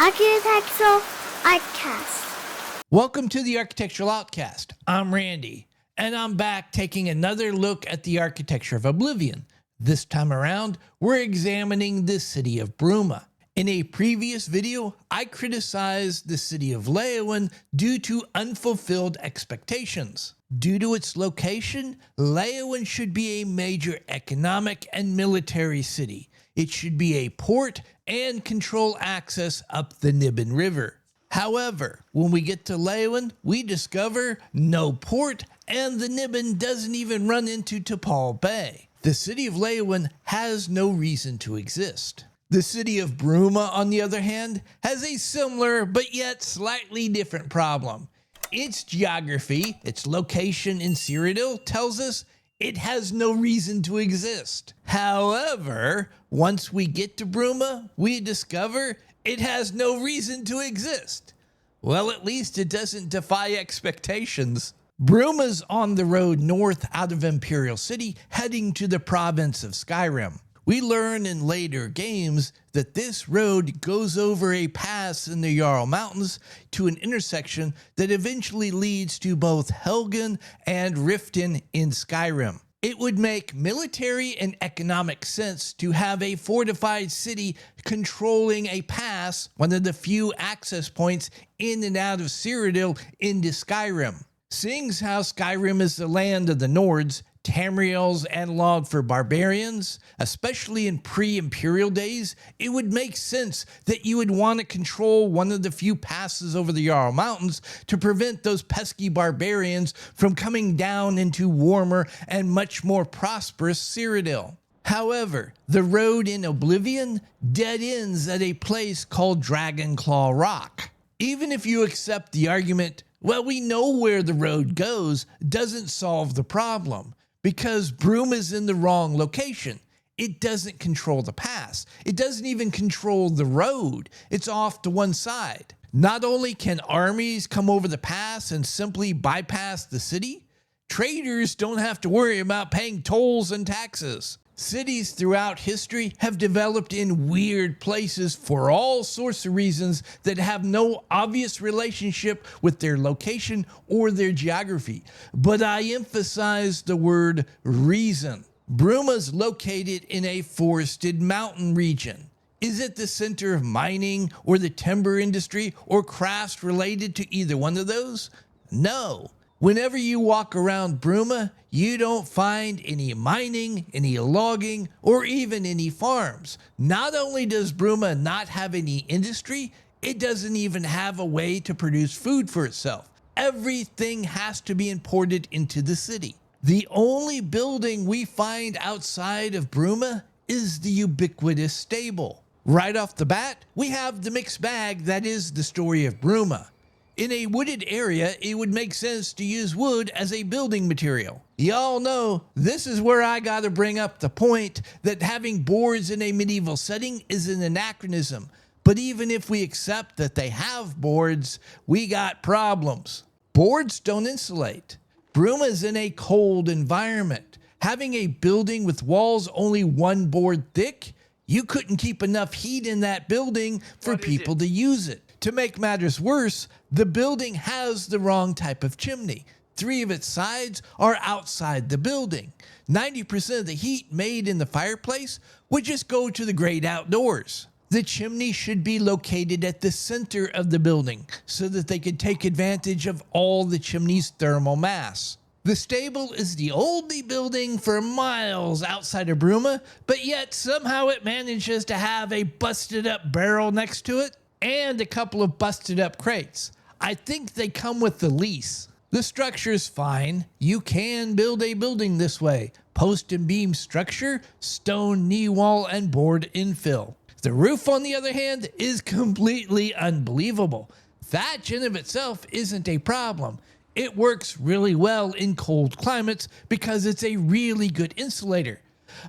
Architectural Outcast. Welcome to the Architectural Outcast. I'm Randy, and I'm back taking another look at the architecture of Oblivion. This time around, we're examining the city of Bruma. In a previous video, I criticized the city of Leeuwen due to unfulfilled expectations. Due to its location, Leeuwen should be a major economic and military city. It should be a port and control access up the Niben River. However, when we get to Leeuwen, we discover no port and the Niben doesn't even run into T'Pol Bay. The city of Leeuwen has no reason to exist. The city of Bruma, on the other hand, has a similar but yet slightly different problem. Its geography, its location in Cyrodiil, tells us it has no reason to exist. However, once we get to Bruma, we discover it has no reason to exist. Well, at least it doesn't defy expectations. Bruma's on the road north out of Imperial City, heading to the province of Skyrim. We learn in later games that this road goes over a pass in the Jarl Mountains to an intersection that eventually leads to both Helgen and Riften in Skyrim. It would make military and economic sense to have a fortified city controlling a pass, one of the few access points in and out of Cyrodiil into Skyrim. Seeing as how Skyrim is the land of the Nords, Tamriel's analog for barbarians, especially in pre-imperial days, it would make sense that you would want to control one of the few passes over the Jarl Mountains to prevent those pesky barbarians from coming down into warmer and much more prosperous Cyrodiil. However, the road in Oblivion dead ends at a place called Dragonclaw Rock. Even if you accept the argument, well, we know where the road goes, doesn't solve the problem. Because Bruma is in the wrong location. It doesn't control the pass. It doesn't even control the road. It's off to one side. Not only can armies come over the pass and simply bypass the city, traders don't have to worry about paying tolls and taxes. Cities throughout history have developed in weird places for all sorts of reasons that have no obvious relationship with their location or their geography. But I emphasize the word reason. Bruma's located in a forested mountain region. Is it the center of mining or the timber industry or crafts related to either one of those? No. Whenever you walk around Bruma, you don't find any mining, any logging, or even any farms. Not only does Bruma not have any industry, it doesn't even have a way to produce food for itself. Everything has to be imported into the city. The only building we find outside of Bruma is the ubiquitous stable. Right off the bat, we have the mixed bag that is the story of Bruma. In a wooded area, it would make sense to use wood as a building material. Y'all know this is where I gotta bring up the point that having boards in a medieval setting is an anachronism. But even if we accept that they have boards, we got problems. Boards don't insulate. Bruma is in a cold environment. Having a building with walls only one board thick, you couldn't keep enough heat in that building for people to use it. To make matters worse, the building has the wrong type of chimney. 3 of its sides are outside the building. 90% of the heat made in the fireplace would just go to the great outdoors. The chimney should be located at the center of the building so that they could take advantage of all the chimney's thermal mass. The stable is the only building for miles outside of Bruma, but yet somehow it manages to have a busted up barrel next to it and a couple of busted up crates. I think they come with the lease. The structure's fine. You can build a building this way. Post and beam structure, stone knee wall, and board infill. The roof, on the other hand, is completely unbelievable. Thatch in of itself isn't a problem. It works really well in cold climates because it's a really good insulator.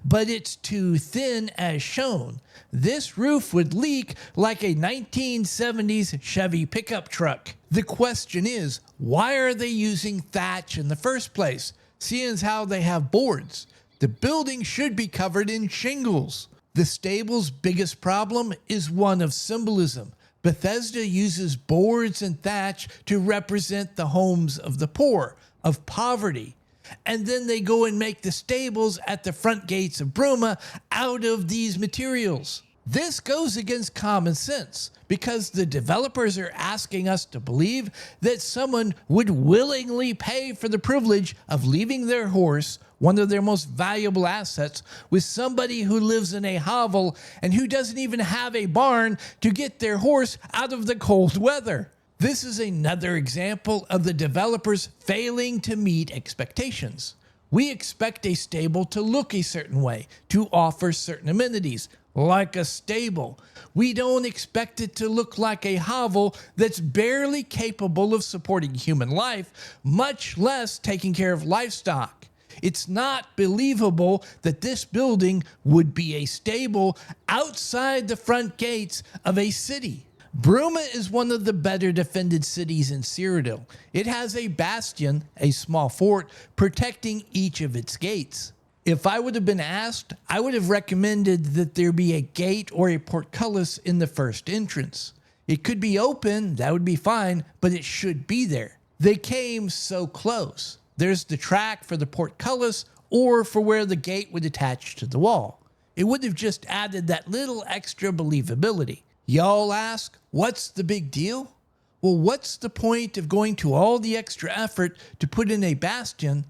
But it's too thin as shown. This roof would leak like a 1970s Chevy pickup truck. The question is, why are they using thatch in the first place, seeing as how they have boards? The building should be covered in shingles. The stable's biggest problem is one of symbolism. Bethesda uses boards and thatch to represent the homes of the poor, of poverty. And then they go and make the stables at the front gates of Bruma out of these materials. This goes against common sense because the developers are asking us to believe that someone would willingly pay for the privilege of leaving their horse, one of their most valuable assets, with somebody who lives in a hovel and who doesn't even have a barn to get their horse out of the cold weather. This is another example of the developers failing to meet expectations. We expect a stable to look a certain way, to offer certain amenities, like a stable. We don't expect it to look like a hovel that's barely capable of supporting human life, much less taking care of livestock. It's not believable that this building would be a stable outside the front gates of a city. Bruma is one of the better defended cities in Cyrodiil. It has a bastion, a small fort, protecting each of its gates. If I would have been asked, I would have recommended that there be a gate or a portcullis in the first entrance. It could be open, that would be fine, but it should be there. They came so close. There's the track for the portcullis or for where the gate would attach to the wall. It would have just added that little extra believability. Y'all ask, what's the big deal? Well, what's the point of going to all the extra effort to put in a bastion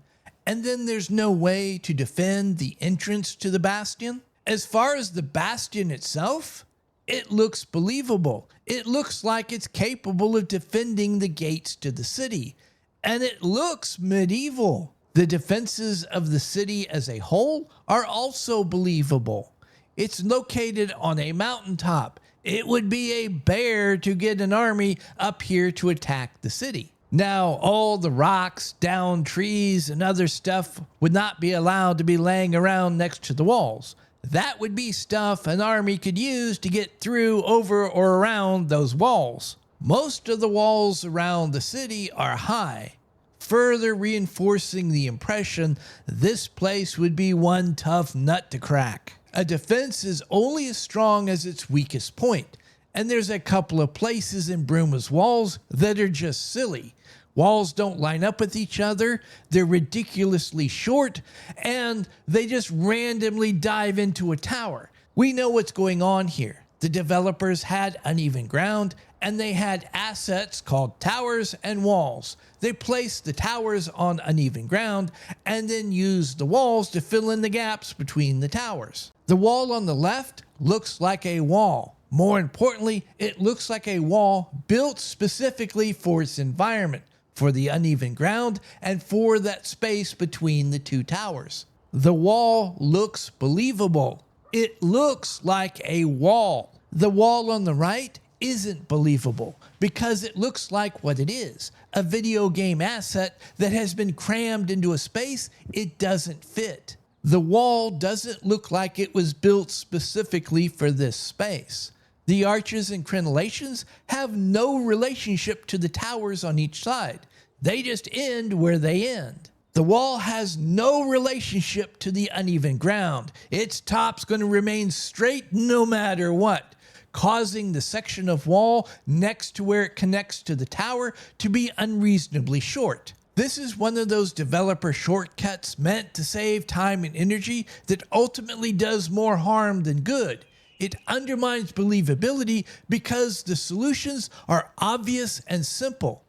and then there's no way to defend the entrance to the bastion? As far as the bastion itself, it looks believable. It looks like it's capable of defending the gates to the city. And it looks medieval. The defenses of the city as a whole are also believable. It's located on a mountaintop. It would be a bear to get an army up here to attack the city. Now, all the rocks, down trees, and other stuff would not be allowed to be laying around next to the walls. That would be stuff an army could use to get through, over, or around those walls. Most of the walls around the city are high, further reinforcing the impression this place would be one tough nut to crack. A defense is only as strong as its weakest point, and there's a couple of places in Bruma's walls that are just silly. Walls don't line up with each other, they're ridiculously short, and they just randomly dive into a tower. We know what's going on here. The developers had uneven ground, and they had assets called towers and walls. They placed the towers on uneven ground, and then used the walls to fill in the gaps between the towers. The wall on the left looks like a wall. More importantly, it looks like a wall built specifically for its environment, for the uneven ground, and for that space between the two towers. The wall looks believable. It looks like a wall. The wall on the right isn't believable because it looks like what it is, a video game asset that has been crammed into a space it doesn't fit. The wall doesn't look like it was built specifically for this space. The arches and crenellations have no relationship to the towers on each side. They just end where they end. The wall has no relationship to the uneven ground. Its top's going to remain straight no matter what, causing the section of wall next to where it connects to the tower to be unreasonably short. This is one of those developer shortcuts meant to save time and energy that ultimately does more harm than good. It undermines believability because the solutions are obvious and simple.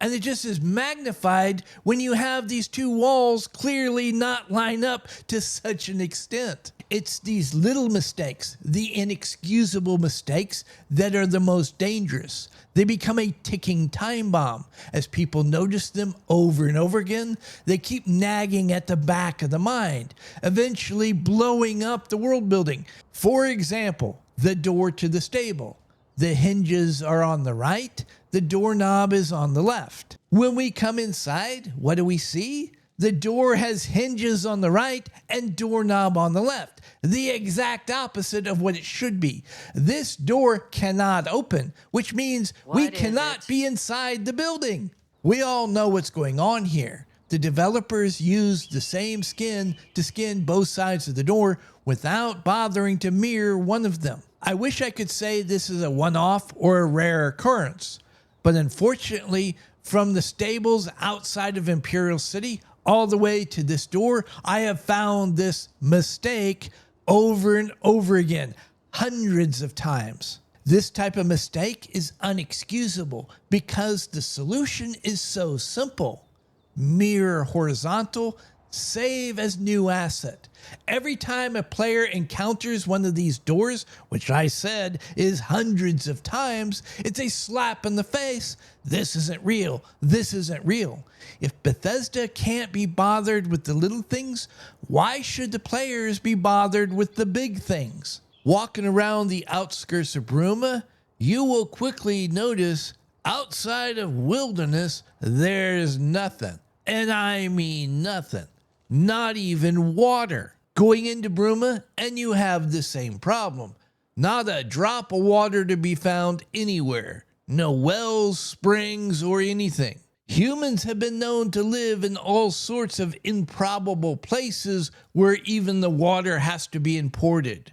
And it just is magnified when you have these two walls clearly not line up to such an extent. It's these little mistakes, the inexcusable mistakes, that are the most dangerous. They become a ticking time bomb. As people notice them over and over again, they keep nagging at the back of the mind, eventually blowing up the world building. For example, the door to the stable. The hinges are on the right, the doorknob is on the left. When we come inside, what do we see? The door has hinges on the right and doorknob on the left, the exact opposite of what it should be. This door cannot open, which means we cannot be inside the building. We all know what's going on here. The developers used the same skin to skin both sides of the door without bothering to mirror one of them. I wish I could say this is a one-off or a rare occurrence, but unfortunately, from the stables outside of Imperial City all the way to this door, I have found this mistake over and over again, hundreds of times. This type of mistake is unexcusable because the solution is so simple. Mirror horizontal, save as new asset. Every time a player encounters one of these doors, which I said is hundreds of times, it's a slap in the face. This isn't real. This isn't real. If Bethesda can't be bothered with the little things, why should the players be bothered with the big things? Walking around the outskirts of Bruma, you will quickly notice outside of wilderness, there's nothing. And I mean nothing. Not even water. Going into Bruma and you have the same problem. Not a drop of water to be found anywhere. No wells, springs, or anything. Humans have been known to live in all sorts of improbable places where even the water has to be imported.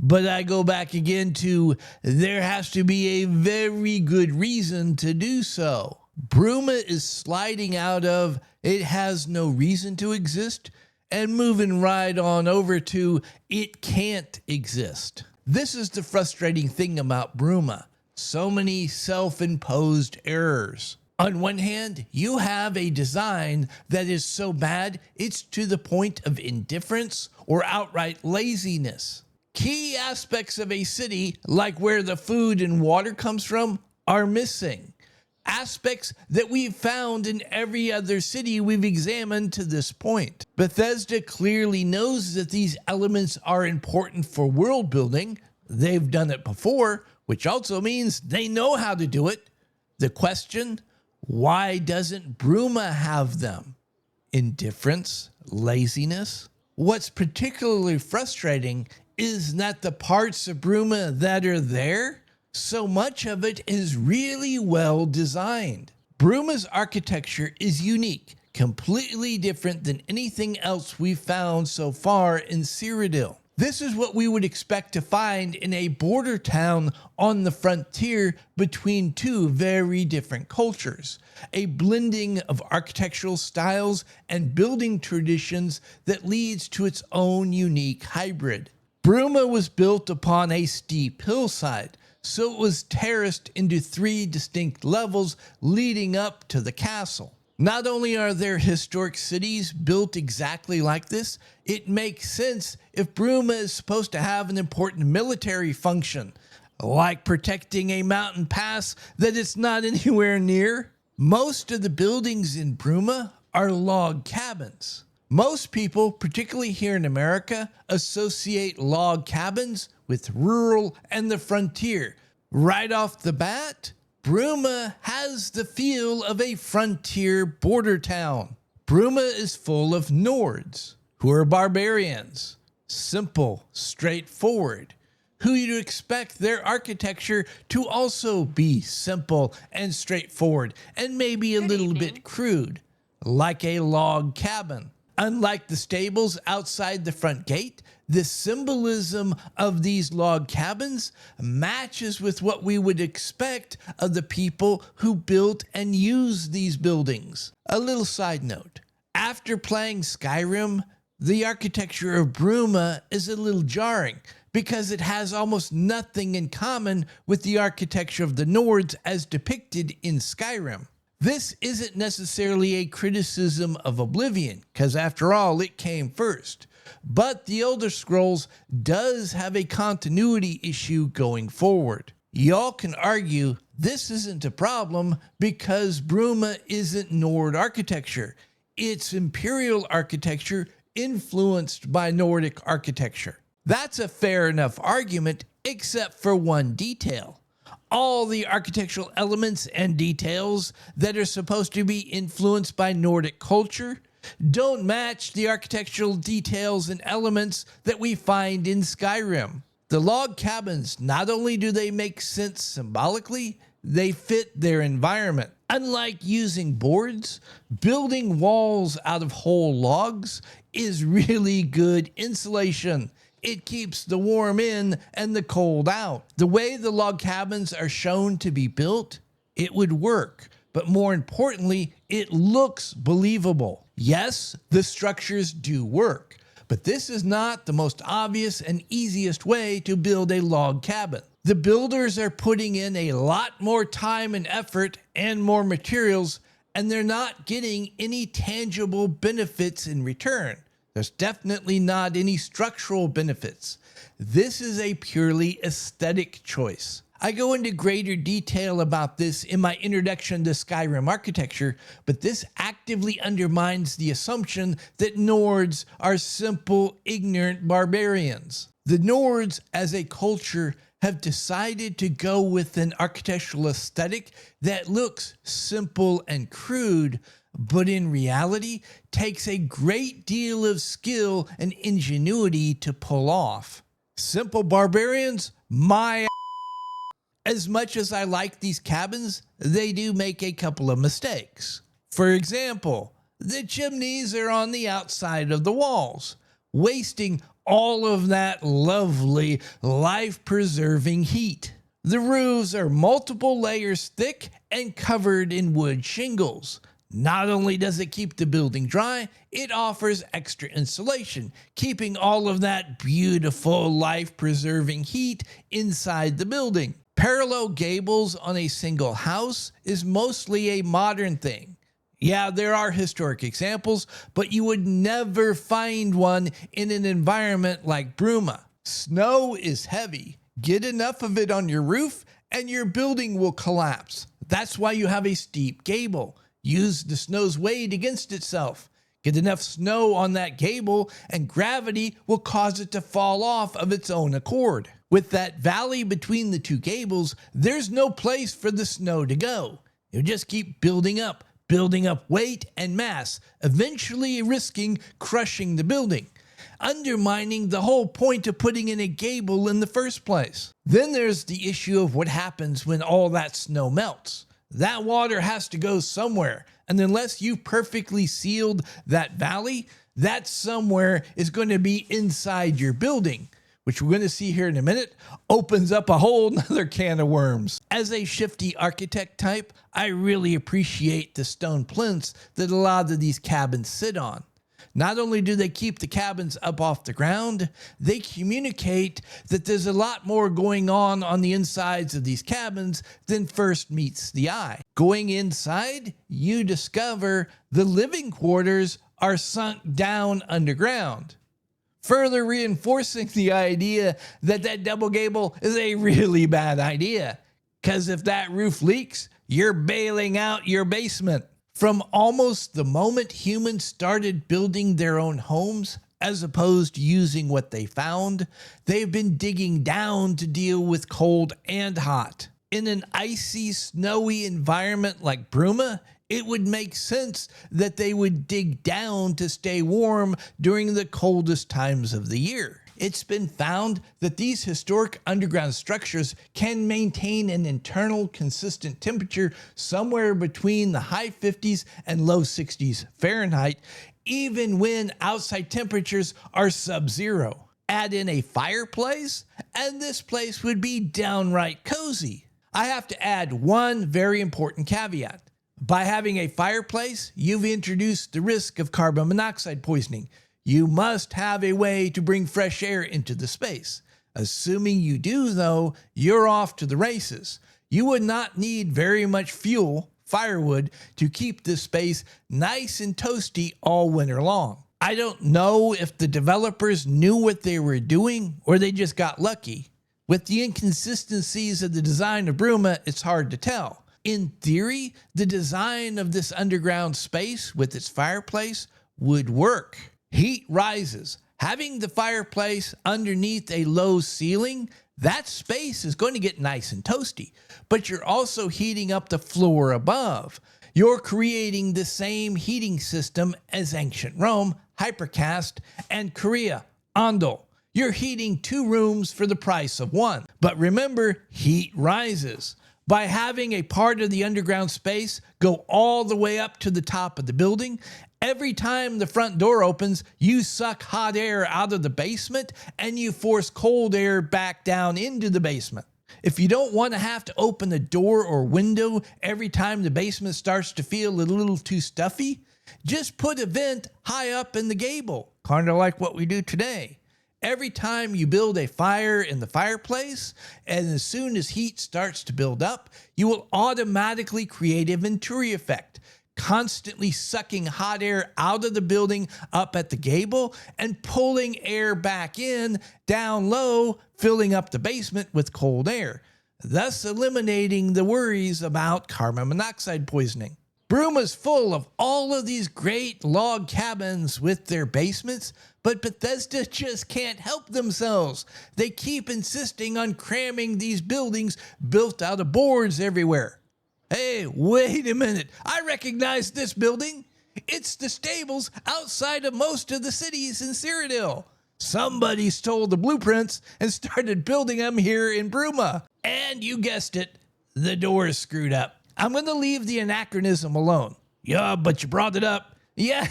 But I go back again to there has to be a very good reason to do so. Bruma is sliding out of it has no reason to exist and moving right on over to it can't exist. This is the frustrating thing about Bruma. So many self-imposed errors. On one hand, you have a design that is so bad it's to the point of indifference or outright laziness. Key aspects of a city, like where the food and water comes from, are missing. Aspects that we've found in every other city we've examined to this point. Bethesda clearly knows that these elements are important for world building. They've done it before, which also means they know how to do it. The question, why doesn't Bruma have them? Indifference? Laziness? What's particularly frustrating is that the parts of Bruma that are there, so much of it is really well designed. Bruma's architecture is unique, completely different than anything else we've found so far in Cyrodiil. This is what we would expect to find in a border town on the frontier between two very different cultures. A blending of architectural styles and building traditions that leads to its own unique hybrid. Bruma was built upon a steep hillside, so it was terraced into 3 distinct levels leading up to the castle. Not only are there historic cities built exactly like this, it makes sense if Bruma is supposed to have an important military function, like protecting a mountain pass that it's not anywhere near. Most of the buildings in Bruma are log cabins. Most people, particularly here in America, associate log cabins with rural and the frontier. Right off the bat, Bruma has the feel of a frontier border town. Bruma is full of Nords, who are barbarians, simple, straightforward, who you'd expect their architecture to also be simple and straightforward, and maybe a little bit crude, like a log cabin. Unlike the stables outside the front gate, the symbolism of these log cabins matches with what we would expect of the people who built and used these buildings. A little side note. After playing Skyrim, the architecture of Bruma is a little jarring because it has almost nothing in common with the architecture of the Nords as depicted in Skyrim. This isn't necessarily a criticism of Oblivion, because after all, it came first. But the Elder Scrolls does have a continuity issue going forward. Y'all can argue this isn't a problem because Bruma isn't Nord architecture. It's Imperial architecture influenced by Nordic architecture. That's a fair enough argument, except for one detail. All the architectural elements and details that are supposed to be influenced by Nordic culture don't match the architectural details and elements that we find in Skyrim. The log cabins, not only do they make sense symbolically, they fit their environment. Unlike using boards, building walls out of whole logs is really good insulation. It keeps the warm in and the cold out. The way the log cabins are shown to be built, it would work. But more importantly, it looks believable. Yes, the structures do work, but this is not the most obvious and easiest way to build a log cabin. The builders are putting in a lot more time and effort and more materials, and they're not getting any tangible benefits in return. There's definitely not any structural benefits. This is a purely aesthetic choice. I go into greater detail about this in my introduction to Skyrim architecture, but this actively undermines the assumption that Nords are simple, ignorant barbarians. The Nords, as a culture, have decided to go with an architectural aesthetic that looks simple and crude, but in reality takes a great deal of skill and ingenuity to pull off. Simple barbarians? My As much as I like these cabins, they do make a couple of mistakes. For example, the chimneys are on the outside of the walls, wasting all of that lovely life-preserving heat. The roofs are multiple layers thick and covered in wood shingles. Not only does it keep the building dry, it offers extra insulation, keeping all of that beautiful life-preserving heat inside the building. Parallel gables on a single house is mostly a modern thing. Yeah, there are historic examples, but you would never find one in an environment like Bruma. Snow is heavy. Get enough of it on your roof and your building will collapse. That's why you have a steep gable. Use the snow's weight against itself. Get enough snow on that gable and gravity will cause it to fall off of its own accord. With that valley between the two gables, there's no place for the snow to go. It'll just keep building up weight and mass, eventually risking crushing the building, undermining the whole point of putting in a gable in the first place. Then there's the issue of what happens when all that snow melts. That water has to go somewhere, and unless you've perfectly sealed that valley, that somewhere is going to be inside your building, which we're going to see here in a minute, opens up a whole nother can of worms. As a shifty architect type, I really appreciate the stone plinths that a lot of these cabins sit on. Not only do they keep the cabins up off the ground, they communicate that there's a lot more going on the insides of these cabins than first meets the eye. Going inside, you discover the living quarters are sunk down underground, further reinforcing the idea that that double gable is a really bad idea. Because if that roof leaks, you're bailing out your basement. From almost the moment humans started building their own homes, as opposed to using what they found, they've been digging down to deal with cold and hot. In an icy, snowy environment like Bruma, it would make sense that they would dig down to stay warm during the coldest times of the year. It's been found that these historic underground structures can maintain an internal consistent temperature somewhere between the high 50s and low 60s Fahrenheit, even when outside temperatures are sub-zero. Add in a fireplace, and this place would be downright cozy. I have to add one very important caveat. By having a fireplace, you've introduced the risk of carbon monoxide poisoning. You must have a way to bring fresh air into the space. Assuming you do, though, you're off to the races. You would not need very much fuel, firewood, to keep this space nice and toasty all winter long. I don't know if the developers knew what they were doing or they just got lucky. With the inconsistencies of the design of Bruma, it's hard to tell. In theory, the design of this underground space with its fireplace would work. Heat rises. Having the fireplace underneath a low ceiling, that space is going to get nice and toasty, but you're also heating up the floor above. You're creating the same heating system as ancient Rome, Hypercast, and Korea, Andal. You're heating 2 rooms for the price of 1. But remember, heat rises. By having a part of the underground space go all the way up to the top of the building Every time the front door opens, you suck hot air out of the basement and you force cold air back down into the basement. If you don't want to have to open a door or window every time the basement starts to feel a little too stuffy, just put a vent high up in the gable, kind of like what we do today. Every time you build a fire in the fireplace, and as soon as heat starts to build up, you will automatically create a Venturi effect, constantly sucking hot air out of the building up at the gable and pulling air back in down low, filling up the basement with cold air, thus eliminating the worries about carbon monoxide poisoning. Bruma's full of all of these great log cabins with their basements, but Bethesda just can't help themselves. They keep insisting on cramming these buildings built out of boards everywhere. Hey, wait a minute. I recognize this building. It's the stables outside of most of the cities in Cyrodiil. Somebody stole the blueprints and started building them here in Bruma. And you guessed it, the door is screwed up. I'm going to leave the anachronism alone. Yeah, but you brought it up. Yeah,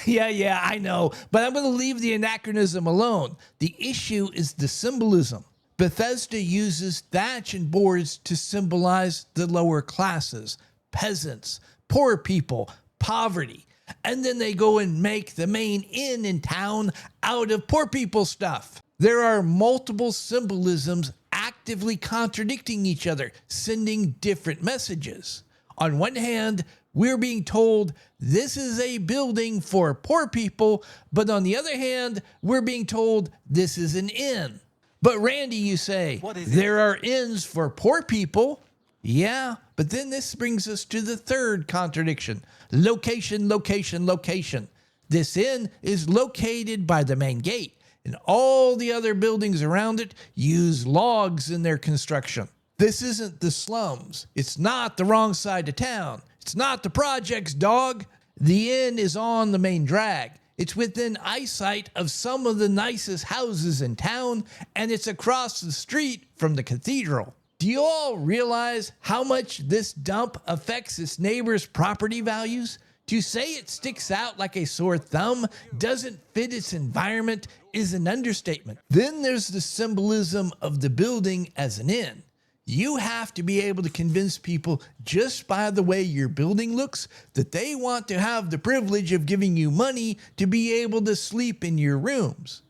I know. But I'm going to leave the anachronism alone. The issue is the symbolism. Bethesda uses thatch and boards to symbolize the lower classes, peasants, poor people, poverty. And then they go and make the main inn in town out of poor people stuff. There are multiple symbolisms actively contradicting each other, sending different messages. On one hand, we're being told this is a building for poor people, but on the other hand, we're being told this is an inn. But Randy, you say, there are inns for poor people. Yeah, but then this brings us to the third contradiction. Location, location, location. This inn is located by the main gate, and all the other buildings around it use logs in their construction. This isn't the slums. It's not the wrong side of town. It's not the projects, dog. The inn is on the main drag. It's within eyesight of some of the nicest houses in town, and it's across the street from the cathedral. Do you all realize how much this dump affects its neighbors' property values? To say it sticks out like a sore thumb, doesn't fit its environment, is an understatement. Then there's the symbolism of the building as an inn. You have to be able to convince people just by the way your building looks that they want to have the privilege of giving you money to be able to sleep in your rooms.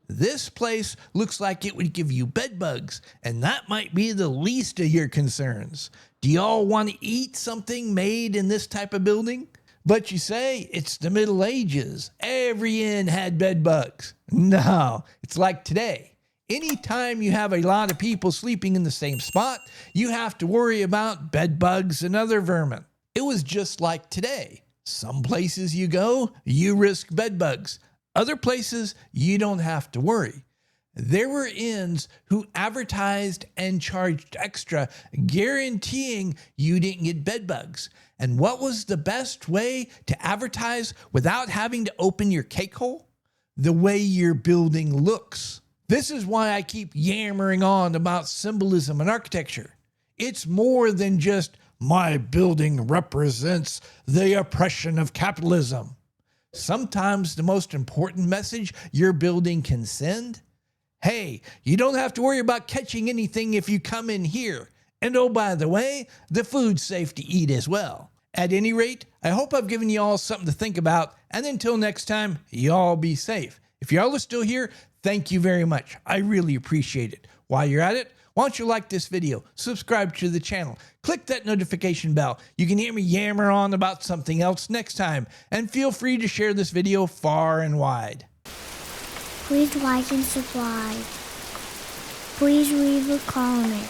This place looks like it would give you bed bugs, and that might be the least of your concerns. Do y'all want to eat something made in this type of building? But you say it's the Middle Ages. Every inn had bed bugs. No, it's like today. Anytime you have a lot of people sleeping in the same spot, you have to worry about bed bugs and other vermin. It was just like today. Some places you go, you risk bed bugs. Other places, you don't have to worry. There were inns who advertised and charged extra, guaranteeing you didn't get bed bugs. And what was the best way to advertise without having to open your cake hole? The way your building looks. This is why I keep yammering on about symbolism in architecture. It's more than just my building represents the oppression of capitalism. Sometimes the most important message your building can send, hey, you don't have to worry about catching anything if you come in here. And oh, by the way, the food's safe to eat as well. At any rate, I hope I've given you all something to think about. And until next time, y'all be safe. If y'all are still here, thank you very much. I really appreciate it. While you're at it, why don't you like this video, subscribe to the channel, click that notification bell. You can hear me yammer on about something else next time, and feel free to share this video far and wide. Please like and subscribe. Please leave a comment.